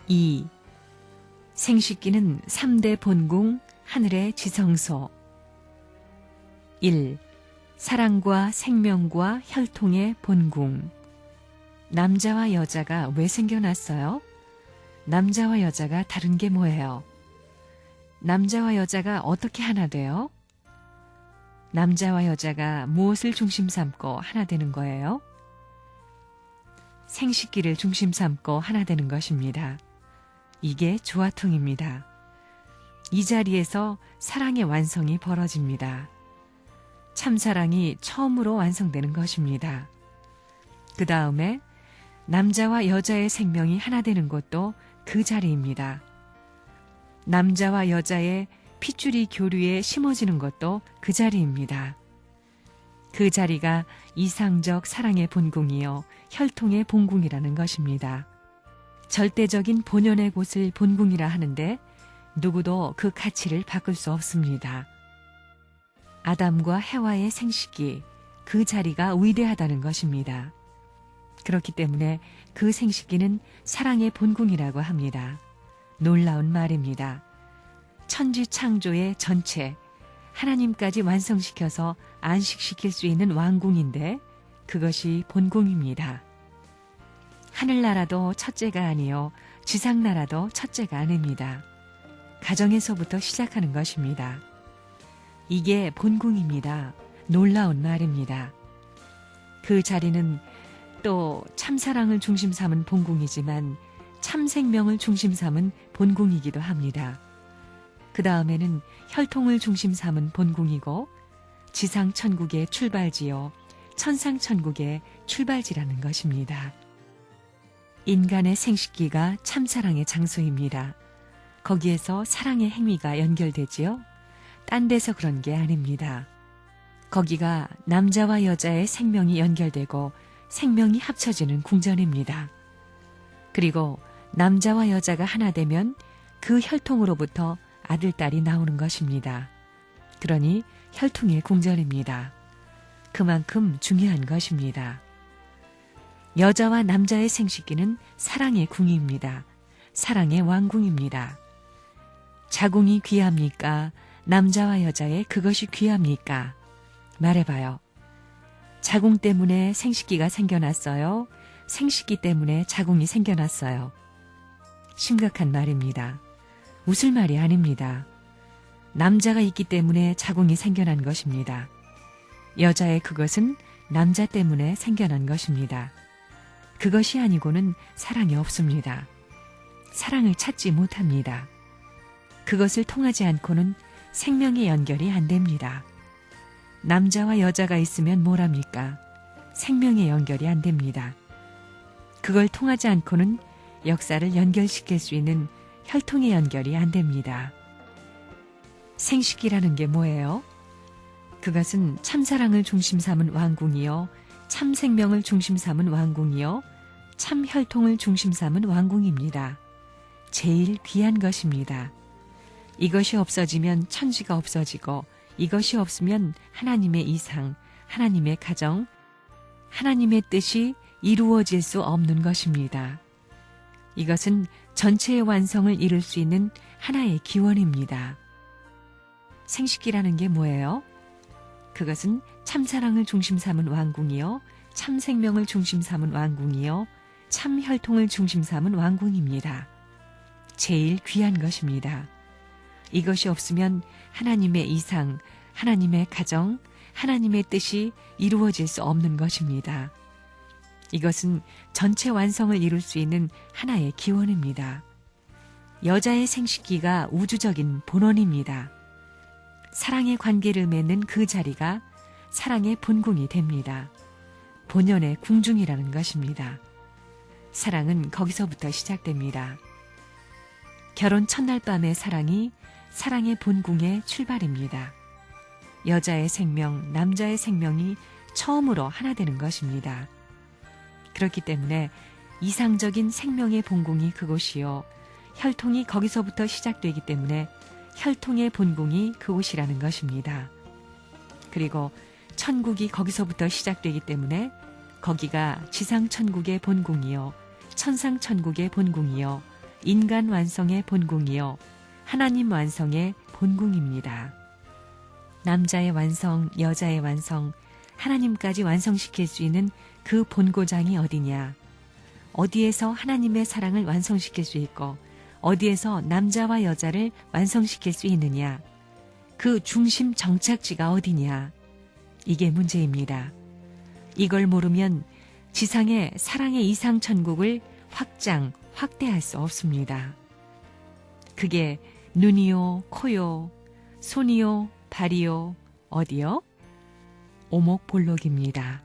2. 생식기는 3대 본궁, 하늘의 지성소. 1. 사랑과 생명과 혈통의 본궁. 남자와 여자가 왜 생겨났어요? 남자와 여자가 다른 게 뭐예요? 남자와 여자가 어떻게 하나 돼요? 남자와 여자가 무엇을 중심 삼고 하나 되는 거예요? 생식기를 중심 삼고 하나 되는 것입니다. 이게 조화통입니다. 이 자리에서 사랑의 완성이 벌어집니다. 참사랑이 처음으로 완성되는 것입니다. 그 다음에 남자와 여자의 생명이 하나 되는 곳도 그 자리입니다. 남자와 여자의 핏줄이 교류에 심어지는 것도 그 자리입니다. 그 자리가 이상적 사랑의 본궁이요 혈통의 본궁이라는 것입니다. 절대적인 본연의 곳을 본궁이라 하는데 누구도 그 가치를 바꿀 수 없습니다. 아담과 해와의 생식기, 그 자리가 위대하다는 것입니다. 그렇기 때문에 그 생식기는 사랑의 본궁이라고 합니다. 놀라운 말입니다. 천지 창조의 전체, 하나님까지 완성시켜서 안식시킬 수 있는 왕궁인데 그것이 본궁입니다. 하늘나라도 첫째가 아니요 지상나라도 첫째가 아닙니다. 가정에서부터 시작하는 것입니다. 이게 본궁입니다. 놀라운 말입니다. 그 자리는 또 참사랑을 중심 삼은 본궁이지만 참생명을 중심 삼은 본궁이기도 합니다. 그 다음에는 혈통을 중심 삼은 본궁이고 지상천국의 출발지요 천상천국의 출발지라는 것입니다. 인간의 생식기가 참사랑의 장소입니다. 거기에서 사랑의 행위가 연결되지요? 딴 데서 그런 게 아닙니다. 거기가 남자와 여자의 생명이 연결되고 생명이 합쳐지는 궁전입니다. 그리고 남자와 여자가 하나 되면 그 혈통으로부터 아들, 딸이 나오는 것입니다. 그러니 혈통의 궁전입니다. 그만큼 중요한 것입니다. 여자와 남자의 생식기는 사랑의 궁입니다. 사랑의 왕궁입니다. 자궁이 귀합니까? 남자와 여자의 그것이 귀합니까? 말해봐요. 자궁 때문에 생식기가 생겨났어요? 생식기 때문에 자궁이 생겨났어요? 심각한 말입니다. 웃을 말이 아닙니다. 남자가 있기 때문에 자궁이 생겨난 것입니다. 여자의 그것은 남자 때문에 생겨난 것입니다. 그것이 아니고는 사랑이 없습니다. 사랑을 찾지 못합니다. 그것을 통하지 않고는 생명의 연결이 안 됩니다. 남자와 여자가 있으면 뭐랍니까? 생명의 연결이 안 됩니다. 그걸 통하지 않고는 역사를 연결시킬 수 있는 혈통의 연결이 안 됩니다. 생식기라는 게 뭐예요? 그것은 참사랑을 중심 삼은 왕궁이요, 참생명을 중심 삼은 왕궁이요, 참혈통을 중심 삼은 왕궁입니다. 제일 귀한 것입니다. 이것이 없어지면 천지가 없어지고 이것이 없으면 하나님의 이상, 하나님의 가정, 하나님의 뜻이 이루어질 수 없는 것입니다. 이것은 전체의 완성을 이룰 수 있는 하나의 기원입니다. 생식기라는 게 뭐예요? 그것은 참사랑을 중심 삼은 왕궁이요, 참생명을 중심 삼은 왕궁이요, 참혈통을 중심 삼은 왕궁입니다. 제일 귀한 것입니다. 이것이 없으면 하나님의 이상, 하나님의 가정, 하나님의 뜻이 이루어질 수 없는 것입니다. 이것은 전체 완성을 이룰 수 있는 하나의 기원입니다. 여자의 생식기가 우주적인 본원입니다. 사랑의 관계를 맺는 그 자리가 사랑의 본궁이 됩니다. 본연의 궁중이라는 것입니다. 사랑은 거기서부터 시작됩니다. 결혼 첫날 밤의 사랑이 사랑의 본궁의 출발입니다. 여자의 생명, 남자의 생명이 처음으로 하나 되는 것입니다. 그렇기 때문에 이상적인 생명의 본궁이 그곳이요, 혈통이 거기서부터 시작되기 때문에 혈통의 본궁이 그곳이라는 것입니다. 그리고 천국이 거기서부터 시작되기 때문에 거기가 지상천국의 본궁이요, 천상천국의 본궁이요, 인간 완성의 본궁이요 하나님 완성의 본궁입니다. 남자의 완성, 여자의 완성, 하나님까지 완성시킬 수 있는 그 본고장이 어디냐? 어디에서 하나님의 사랑을 완성시킬 수 있고 어디에서 남자와 여자를 완성시킬 수 있느냐? 그 중심 정착지가 어디냐? 이게 문제입니다. 이걸 모르면 지상의 사랑의 이상 천국을 확대할 수 없습니다. 그게 눈이요, 코요, 손이요, 발이요, 어디요? 오목볼록입니다.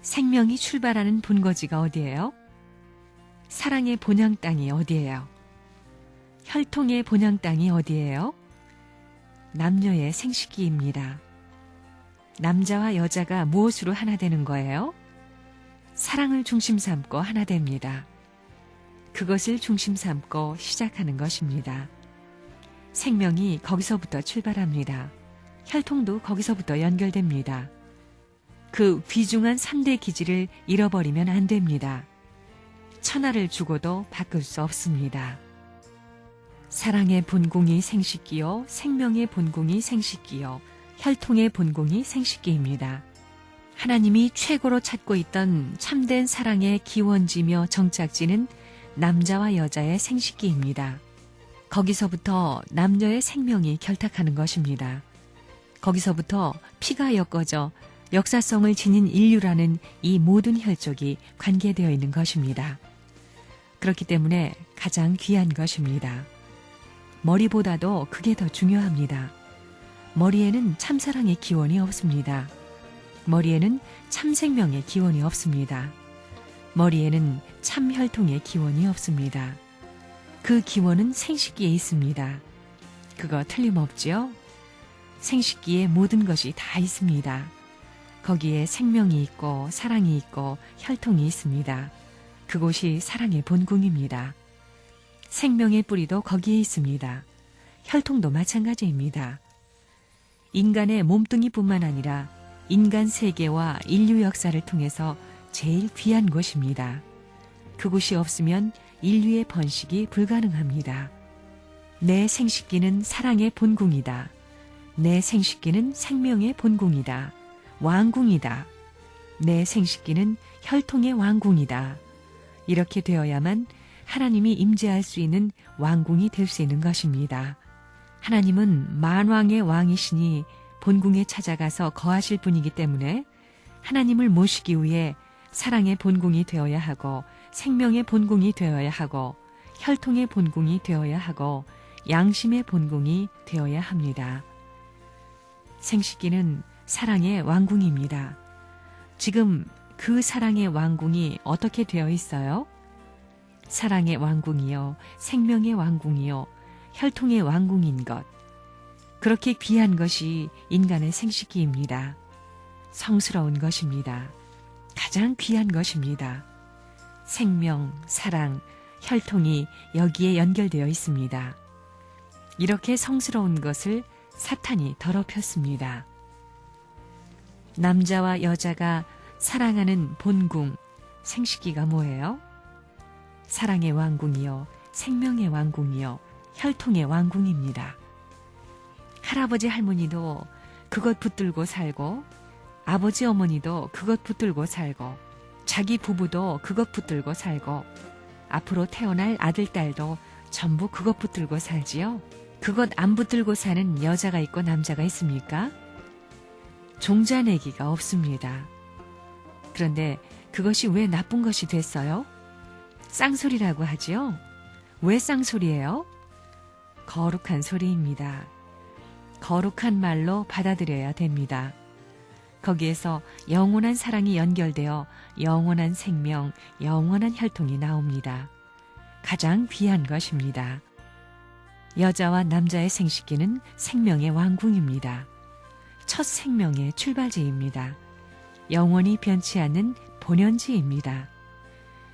생명이 출발하는 본거지가 어디예요? 사랑의 본향 땅이 어디예요? 혈통의 본향 땅이 어디예요? 남녀의 생식기입니다. 남자와 여자가 무엇으로 하나 되는 거예요? 사랑을 중심 삼고 하나 됩니다. 그것을 중심 삼고 시작하는 것입니다. 생명이 거기서부터 출발합니다. 혈통도 거기서부터 연결됩니다. 그 귀중한 3대 기질을 잃어버리면 안 됩니다. 천하를 주고도 바꿀 수 없습니다. 사랑의 본궁이 생식기요, 생명의 본궁이 생식기요, 혈통의 본궁이 생식기입니다. 하나님이 최고로 찾고 있던 참된 사랑의 기원지며 정착지는 남자와 여자의 생식기입니다. 거기서부터 남녀의 생명이 결탁하는 것입니다. 거기서부터 피가 엮어져 역사성을 지닌 인류라는 이 모든 혈족이 관계되어 있는 것입니다. 그렇기 때문에 가장 귀한 것입니다. 머리보다도 그게 더 중요합니다. 머리에는 참사랑의 기원이 없습니다. 머리에는 참생명의 기원이 없습니다. 머리에는 참혈통의 기원이 없습니다. 그 기원은 생식기에 있습니다. 그거 틀림없지요? 생식기에 모든 것이 다 있습니다. 거기에 생명이 있고 사랑이 있고 혈통이 있습니다. 그곳이 사랑의 본궁입니다. 생명의 뿌리도 거기에 있습니다. 혈통도 마찬가지입니다. 인간의 몸뚱이뿐만 아니라 인간 세계와 인류 역사를 통해서 제일 귀한 곳입니다. 그곳이 없으면 인류의 번식이 불가능합니다. 내 생식기는 사랑의 본궁이다. 내 생식기는 생명의 본궁이다. 왕궁이다. 내 생식기는 혈통의 왕궁이다. 이렇게 되어야만 하나님이 임재할 수 있는 왕궁이 될 수 있는 것입니다. 하나님은 만왕의 왕이시니 본궁에 찾아가서 거하실 분이기 때문에 하나님을 모시기 위해 사랑의 본궁이 되어야 하고 생명의 본궁이 되어야 하고 혈통의 본궁이 되어야 하고 양심의 본궁이 되어야 합니다. 생식기는 사랑의 왕궁입니다. 지금 그 사랑의 왕궁이 어떻게 되어 있어요? 사랑의 왕궁이요, 생명의 왕궁이요, 혈통의 왕궁인 것. 그렇게 귀한 것이 인간의 생식기입니다. 성스러운 것입니다. 가장 귀한 것입니다. 생명, 사랑, 혈통이 여기에 연결되어 있습니다. 이렇게 성스러운 것을 사탄이 더럽혔습니다. 남자와 여자가 사랑하는 본궁, 생식기가 뭐예요? 사랑의 왕궁이요, 생명의 왕궁이요, 혈통의 왕궁입니다. 할아버지 할머니도 그것 붙들고 살고 아버지 어머니도 그것 붙들고 살고 자기 부부도 그것 붙들고 살고 앞으로 태어날 아들 딸도 전부 그것 붙들고 살지요. 그것 안 붙들고 사는 여자가 있고 남자가 있습니까? 종자내기가 없습니다. 그런데 그것이 왜 나쁜 것이 됐어요? 쌍소리라고 하지요? 왜 쌍소리예요? 거룩한 소리입니다. 거룩한 말로 받아들여야 됩니다. 거기에서 영원한 사랑이 연결되어 영원한 생명, 영원한 혈통이 나옵니다. 가장 귀한 것입니다. 여자와 남자의 생식기는 생명의 왕궁입니다. 첫 생명의 출발지입니다. 영원히 변치 않는 본연지입니다.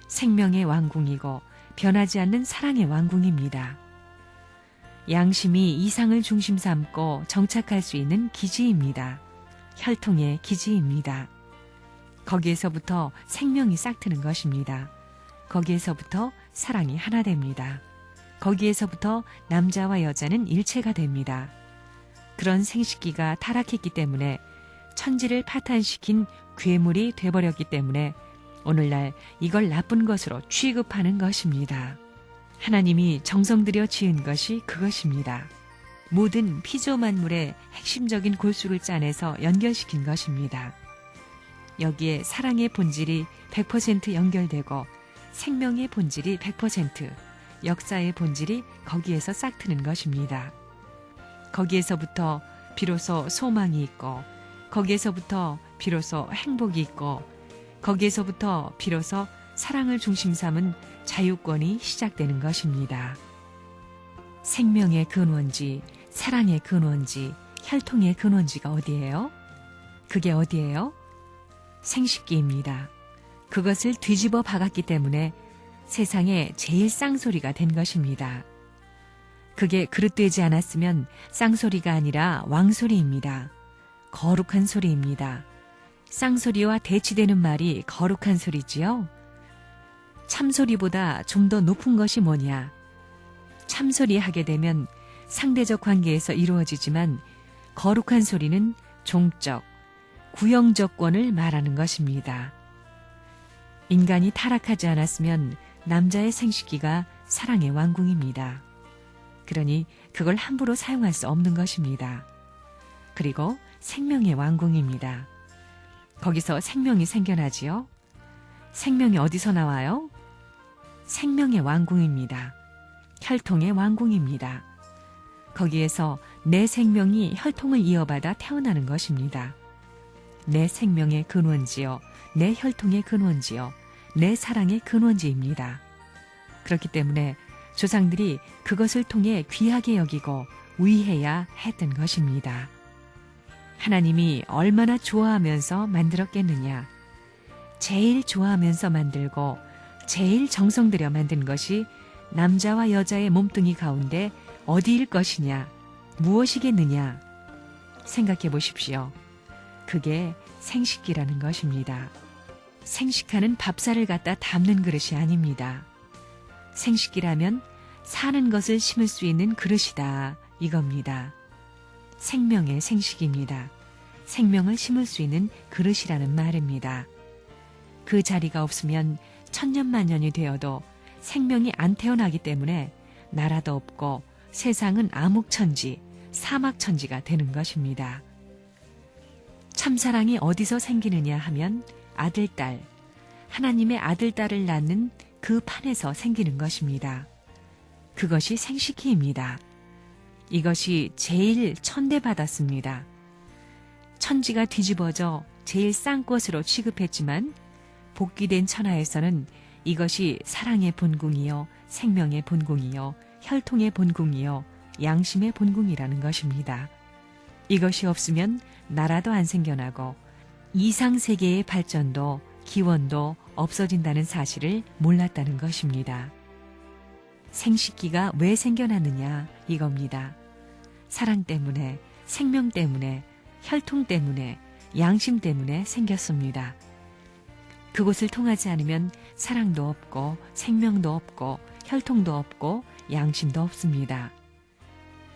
생명의 왕궁이고 변하지 않는 사랑의 왕궁입니다. 양심이 이상을 중심 삼고 정착할 수 있는 기지입니다. 혈통의 기지입니다. 거기에서부터 생명이 싹트는 것입니다. 거기에서부터 사랑이 하나 됩니다. 거기에서부터 남자와 여자는 일체가 됩니다. 그런 생식기가 타락했기 때문에 천지를 파탄시킨 괴물이 돼버렸기 때문에 오늘날 이걸 나쁜 것으로 취급하는 것입니다. 하나님이 정성 들여 지은 것이 그것입니다. 모든 피조 만물의 핵심적인 골수를 짜내서 연결시킨 것입니다. 여기에 사랑의 본질이 100% 연결되고 생명의 본질이 100%, 역사의 본질이 거기에서 싹트는 것입니다. 거기에서부터 비로소 소망이 있고, 거기에서부터 비로소 행복이 있고, 거기에서부터 비로소 사랑을 중심 삼은 자유권이 시작되는 것입니다. 생명의 근원지, 사랑의 근원지, 혈통의 근원지가 어디예요? 그게 어디예요? 생식기입니다. 그것을 뒤집어 박았기 때문에 세상에 제일 쌍소리가 된 것입니다. 그게 그릇되지 않았으면 쌍소리가 아니라 왕소리입니다. 거룩한 소리입니다. 쌍소리와 대치되는 말이 거룩한 소리지요? 참소리보다 좀 더 높은 것이 뭐냐? 참소리 하게 되면 상대적 관계에서 이루어지지만 거룩한 소리는 종적, 구형적권을 말하는 것입니다. 인간이 타락하지 않았으면 남자의 생식기가 사랑의 왕궁입니다. 그러니 그걸 함부로 사용할 수 없는 것입니다. 그리고 생명의 왕궁입니다. 거기서 생명이 생겨나지요? 생명이 어디서 나와요? 생명의 왕궁입니다. 혈통의 왕궁입니다. 거기에서 내 생명이 혈통을 이어받아 태어나는 것입니다. 내 생명의 근원지요, 내 혈통의 근원지요, 내 사랑의 근원지입니다. 그렇기 때문에 조상들이 그것을 통해 귀하게 여기고 위해야 했던 것입니다. 하나님이 얼마나 좋아하면서 만들었겠느냐. 제일 좋아하면서 만들고 제일 정성 들여 만든 것이 남자와 여자의 몸뚱이 가운데 어디일 것이냐, 무엇이겠느냐. 생각해 보십시오. 그게 생식기라는 것입니다. 생식하는 밥살을 갖다 담는 그릇이 아닙니다. 생식기라면 사는 것을 심을 수 있는 그릇이다, 이겁니다. 생명의 생식입니다. 생명을 심을 수 있는 그릇이라는 말입니다. 그 자리가 없으면 천년만년이 되어도 생명이 안 태어나기 때문에 나라도 없고 세상은 암흑천지, 사막천지가 되는 것입니다. 참사랑이 어디서 생기느냐 하면 아들딸, 하나님의 아들딸을 낳는 그 판에서 생기는 것입니다. 그것이 생식기입니다. 이것이 제일 천대받았습니다. 천지가 뒤집어져 제일 싼 것으로 취급했지만 복귀된 천하에서는 이것이 사랑의 본궁이요, 생명의 본궁이요, 혈통의 본궁이요, 양심의 본궁이라는 것입니다. 이것이 없으면 나라도 안 생겨나고 이상세계의 발전도 기원도 없어진다는 사실을 몰랐다는 것입니다. 생식기가 왜 생겨났느냐 이겁니다. 사랑 때문에, 생명 때문에, 혈통 때문에, 양심 때문에 생겼습니다. 그곳을 통하지 않으면 사랑도 없고 생명도 없고 혈통도 없고 양심도 없습니다.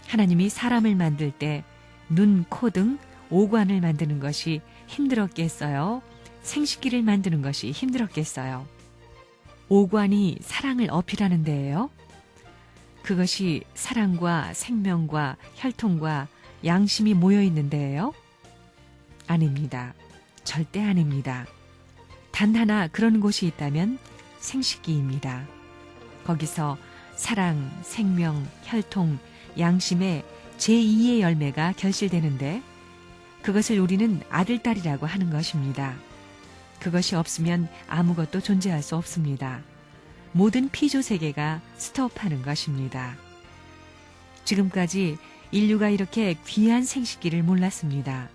하나님이 사람을 만들 때 눈, 코 등 오관을 만드는 것이 힘들었겠어요? 생식기를 만드는 것이 힘들었겠어요? 오관이 사랑을 어필하는 데예요? 그것이 사랑과 생명과 혈통과 양심이 모여 있는 데예요? 아닙니다. 절대 아닙니다. 단 하나 그런 곳이 있다면 생식기입니다. 거기서 사랑, 생명, 혈통, 양심의 제2의 열매가 결실되는데 그것을 우리는 아들딸이라고 하는 것입니다. 그것이 없으면 아무것도 존재할 수 없습니다. 모든 피조 세계가 스톱하는 것입니다. 지금까지 인류가 이렇게 귀한 생식기를 몰랐습니다.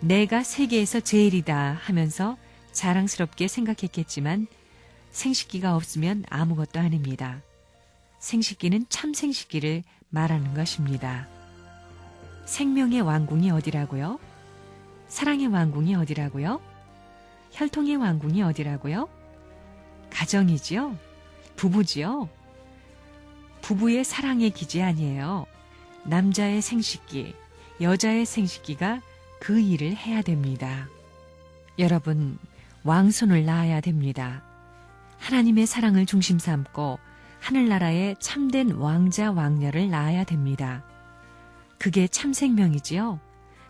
내가 세계에서 제일이다 하면서 자랑스럽게 생각했겠지만 생식기가 없으면 아무것도 아닙니다. 생식기는 참 생식기를 말하는 것입니다. 생명의 왕궁이 어디라고요? 사랑의 왕궁이 어디라고요? 혈통의 왕궁이 어디라고요? 가정이지요? 부부지요? 부부의 사랑의 기지 아니에요. 남자의 생식기, 여자의 생식기가 그 일을 해야 됩니다. 여러분, 왕손을 낳아야 됩니다. 하나님의 사랑을 중심 삼고 하늘나라에 참된 왕자 왕녀를 낳아야 됩니다. 그게 참 생명이지요.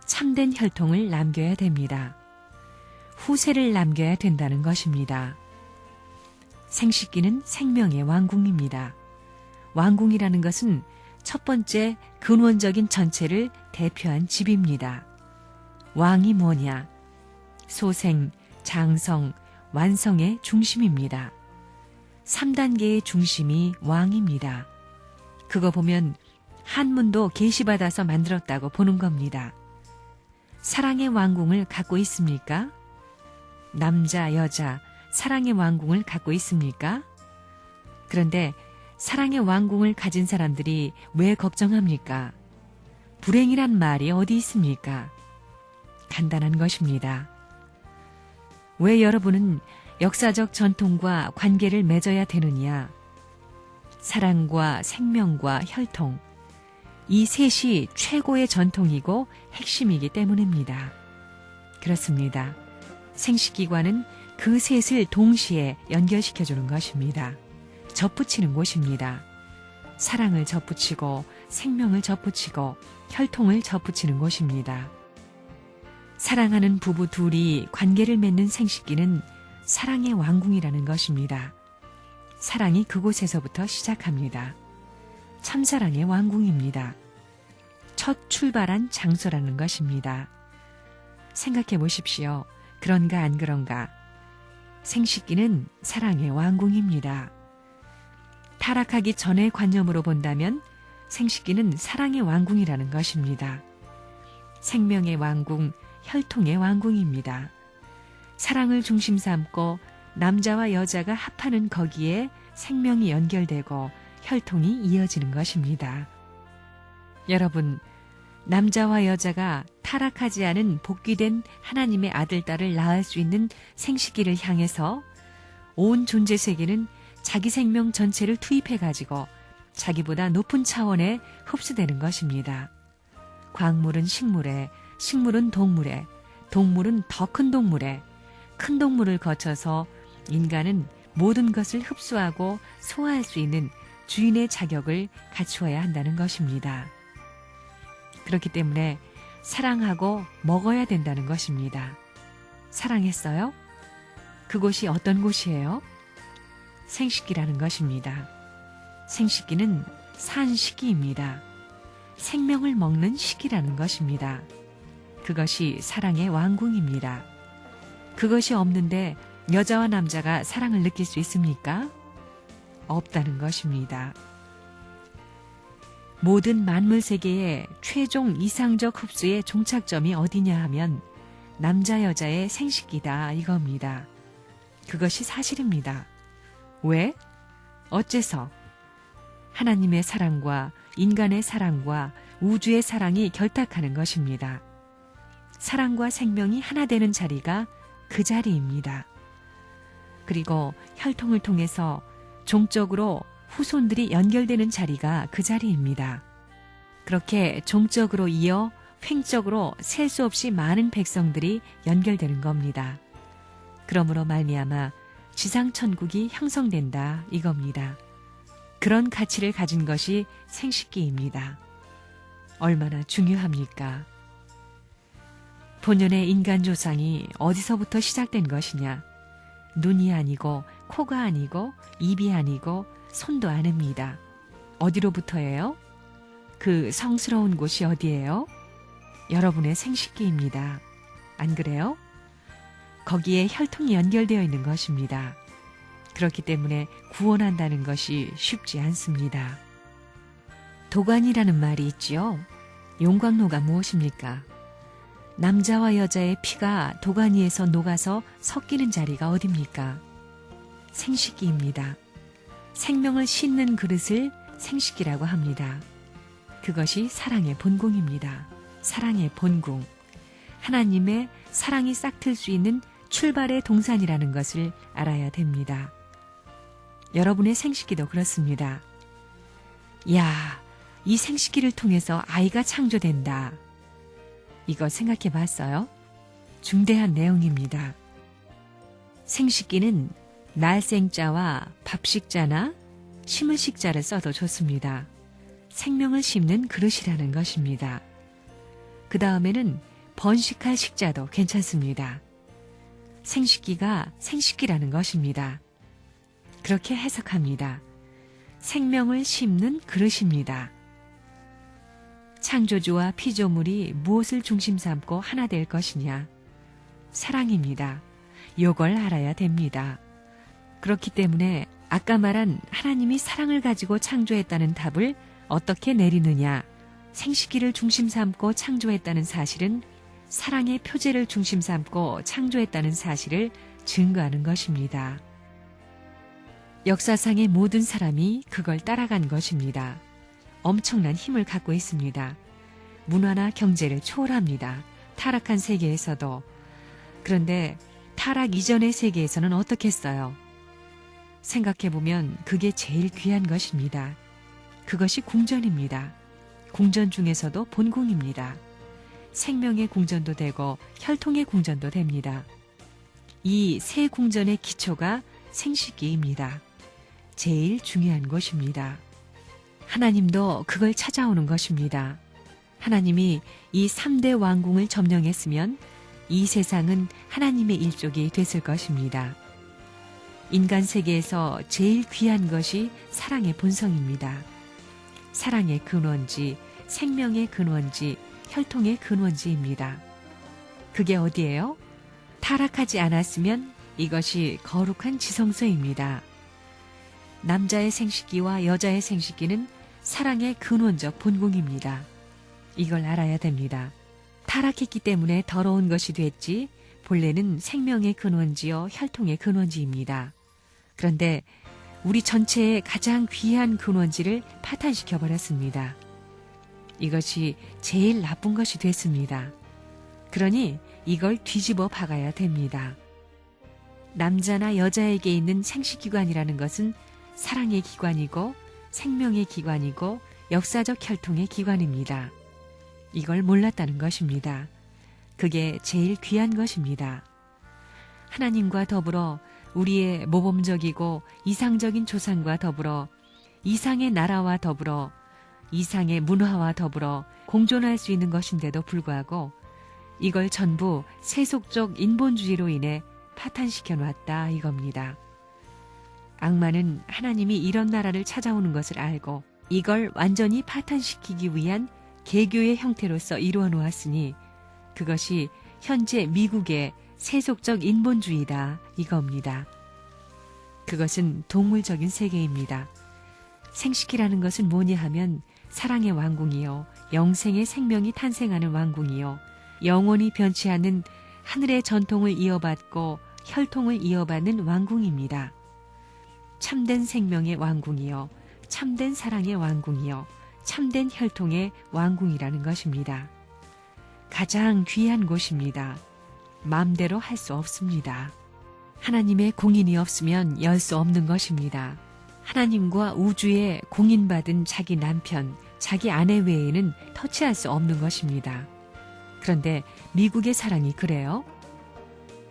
참된 혈통을 남겨야 됩니다. 후세를 남겨야 된다는 것입니다. 생식기는 생명의 왕궁입니다. 왕궁이라는 것은 첫 번째 근원적인 전체를 대표한 집입니다. 왕이 뭐냐? 소생, 장성, 완성의 중심입니다. 3단계의 중심이 왕입니다. 그거 보면 한문도 계시받아서 만들었다고 보는 겁니다. 사랑의 왕궁을 갖고 있습니까? 남자, 여자, 사랑의 왕궁을 갖고 있습니까? 그런데 사랑의 왕궁을 가진 사람들이 왜 걱정합니까? 불행이란 말이 어디 있습니까? 간단한 것입니다. 왜 여러분은 역사적 전통과 관계를 맺어야 되느냐? 사랑과 생명과 혈통, 이 셋이 최고의 전통이고 핵심이기 때문입니다. 그렇습니다. 생식기관은 그 셋을 동시에 연결시켜주는 것입니다. 접붙이는 곳입니다. 사랑을 접붙이고 생명을 접붙이고 혈통을 접붙이는 곳입니다. 사랑하는 부부 둘이 관계를 맺는 생식기는 사랑의 왕궁이라는 것입니다. 사랑이 그곳에서부터 시작합니다. 참사랑의 왕궁입니다. 첫 출발한 장소라는 것입니다. 생각해 보십시오. 그런가 안 그런가? 생식기는 사랑의 왕궁입니다. 타락하기 전의 관념으로 본다면 생식기는 사랑의 왕궁이라는 것입니다. 생명의 왕궁, 혈통의 왕궁입니다. 사랑을 중심 삼고 남자와 여자가 합하는 거기에 생명이 연결되고 혈통이 이어지는 것입니다. 여러분, 남자와 여자가 타락하지 않은 복귀된 하나님의 아들, 딸을 낳을 수 있는 생식기를 향해서 온 존재 세계는 자기 생명 전체를 투입해가지고 자기보다 높은 차원에 흡수되는 것입니다. 광물은 식물에, 식물은 동물에, 동물은 더 큰 동물에, 큰 동물을 거쳐서 인간은 모든 것을 흡수하고 소화할 수 있는 주인의 자격을 갖추어야 한다는 것입니다. 그렇기 때문에 사랑하고 먹어야 된다는 것입니다. 사랑했어요? 그곳이 어떤 곳이에요? 생식기라는 것입니다. 생식기는 산 시기입니다. 생명을 먹는 시기라는 것입니다. 그것이 사랑의 왕궁입니다. 그것이 없는데 여자와 남자가 사랑을 느낄 수 있습니까? 없다는 것입니다. 모든 만물 세계의 최종 이상적 흡수의 종착점이 어디냐 하면 남자 여자의 생식기다 이겁니다. 그것이 사실입니다. 왜? 어째서? 하나님의 사랑과 인간의 사랑과 우주의 사랑이 결탁하는 것입니다. 사랑과 생명이 하나 되는 자리가 그 자리입니다. 그리고 혈통을 통해서 종적으로 후손들이 연결되는 자리가 그 자리입니다. 그렇게 종적으로 이어 횡적으로 셀 수 없이 많은 백성들이 연결되는 겁니다. 그러므로 말미암아 지상천국이 형성된다 이겁니다. 그런 가치를 가진 것이 생식기입니다. 얼마나 중요합니까? 본연의 인간 조상이 어디서부터 시작된 것이냐? 눈이 아니고 코가 아니고 입이 아니고 손도 아닙니다. 어디로부터예요? 그 성스러운 곳이 어디예요? 여러분의 생식기입니다. 안 그래요? 거기에 혈통이 연결되어 있는 것입니다. 그렇기 때문에 구원한다는 것이 쉽지 않습니다. 도관이라는 말이 있지요. 용광로가 무엇입니까? 남자와 여자의 피가 도가니에서 녹아서 섞이는 자리가 어딥니까? 생식기입니다. 생명을 싣는 그릇을 생식기라고 합니다. 그것이 사랑의 본궁입니다. 사랑의 본궁. 하나님의 사랑이 싹틀 수 있는 출발의 동산이라는 것을 알아야 됩니다. 여러분의 생식기도 그렇습니다. 야, 이 생식기를 통해서 아이가 창조된다. 이거 생각해 봤어요? 중대한 내용입니다. 생식기는 날생자와 밥식자나 심을식자를 써도 좋습니다. 생명을 심는 그릇이라는 것입니다. 그 다음에는 번식할 식자도 괜찮습니다. 생식기가 생식기라는 것입니다. 그렇게 해석합니다. 생명을 심는 그릇입니다. 창조주와 피조물이 무엇을 중심 삼고 하나 될 것이냐? 사랑입니다. 이걸 알아야 됩니다. 그렇기 때문에 아까 말한 하나님이 사랑을 가지고 창조했다는 답을 어떻게 내리느냐? 생식기를 중심 삼고 창조했다는 사실은 사랑의 표제를 중심 삼고 창조했다는 사실을 증거하는 것입니다. 역사상의 모든 사람이 그걸 따라간 것입니다. 엄청난 힘을 갖고 있습니다. 문화나 경제를 초월합니다. 타락한 세계에서도. 그런데 타락 이전의 세계에서는 어떻겠어요? 생각해보면 그게 제일 귀한 것입니다. 그것이 궁전입니다. 궁전 중에서도 본궁입니다. 생명의 궁전도 되고 혈통의 궁전도 됩니다. 이 세 궁전의 기초가 생식기입니다. 제일 중요한 곳입니다. 하나님도 그걸 찾아오는 것입니다. 하나님이 이 3대 왕궁을 점령했으면 이 세상은 하나님의 일족이 됐을 것입니다. 인간 세계에서 제일 귀한 것이 사랑의 본성입니다. 사랑의 근원지, 생명의 근원지, 혈통의 근원지입니다. 그게 어디예요? 타락하지 않았으면 이것이 거룩한 지성소입니다. 남자의 생식기와 여자의 생식기는 사랑의 근원적 본궁입니다. 이걸 알아야 됩니다. 타락했기 때문에 더러운 것이 됐지 본래는 생명의 근원지요 혈통의 근원지입니다. 그런데 우리 전체의 가장 귀한 근원지를 파탄시켜버렸습니다. 이것이 제일 나쁜 것이 됐습니다. 그러니 이걸 뒤집어 박아야 됩니다. 남자나 여자에게 있는 생식기관이라는 것은 사랑의 기관이고 생명의 기관이고 역사적 혈통의 기관입니다. 이걸 몰랐다는 것입니다. 그게 제일 귀한 것입니다. 하나님과 더불어 우리의 모범적이고 이상적인 조상과 더불어 이상의 나라와 더불어 이상의 문화와 더불어 공존할 수 있는 것인데도 불구하고 이걸 전부 세속적 인본주의로 인해 파탄시켜 놨다 이겁니다. 악마는 하나님이 이런 나라를 찾아오는 것을 알고 이걸 완전히 파탄시키기 위한 개교의 형태로서 이루어 놓았으니 그것이 현재 미국의 세속적 인본주의다 이겁니다. 그것은 동물적인 세계입니다. 생식기라는 것은 뭐냐 하면 사랑의 왕궁이요 영생의 생명이 탄생하는 왕궁이요 영원히 변치 않는 하늘의 전통을 이어받고 혈통을 이어받는 왕궁입니다. 참된 생명의 왕궁이요 참된 사랑의 왕궁이요 참된 혈통의 왕궁이라는 것입니다. 가장 귀한 곳입니다. 마음대로 할 수 없습니다. 하나님의 공인이 없으면 열 수 없는 것입니다. 하나님과 우주에 공인받은 자기 남편, 자기 아내 외에는 터치할 수 없는 것입니다. 그런데 미국의 사랑이 그래요?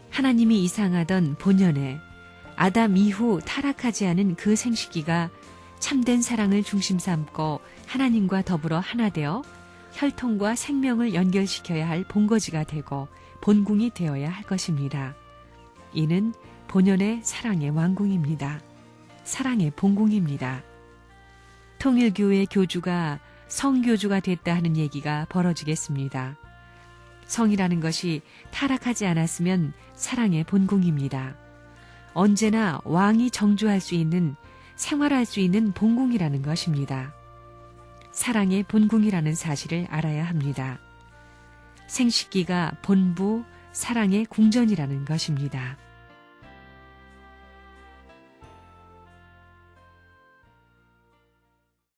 하나님이 이상하던 본연의 아담 이후 타락하지 않은 그 생식기가 참된 사랑을 중심 삼고 하나님과 더불어 하나 되어 혈통과 생명을 연결시켜야 할 본거지가 되고 본궁이 되어야 할 것입니다. 이는 본연의 사랑의 왕궁입니다. 사랑의 본궁입니다. 통일교회 교주가 성교주가 됐다 하는 얘기가 벌어지겠습니다. 성이라는 것이 타락하지 않았으면 사랑의 본궁입니다. 언제나 왕이 정주할 수 있는, 생활할 수 있는 본궁이라는 것입니다. 사랑의 본궁이라는 사실을 알아야 합니다. 생식기가 본부, 사랑의 궁전이라는 것입니다.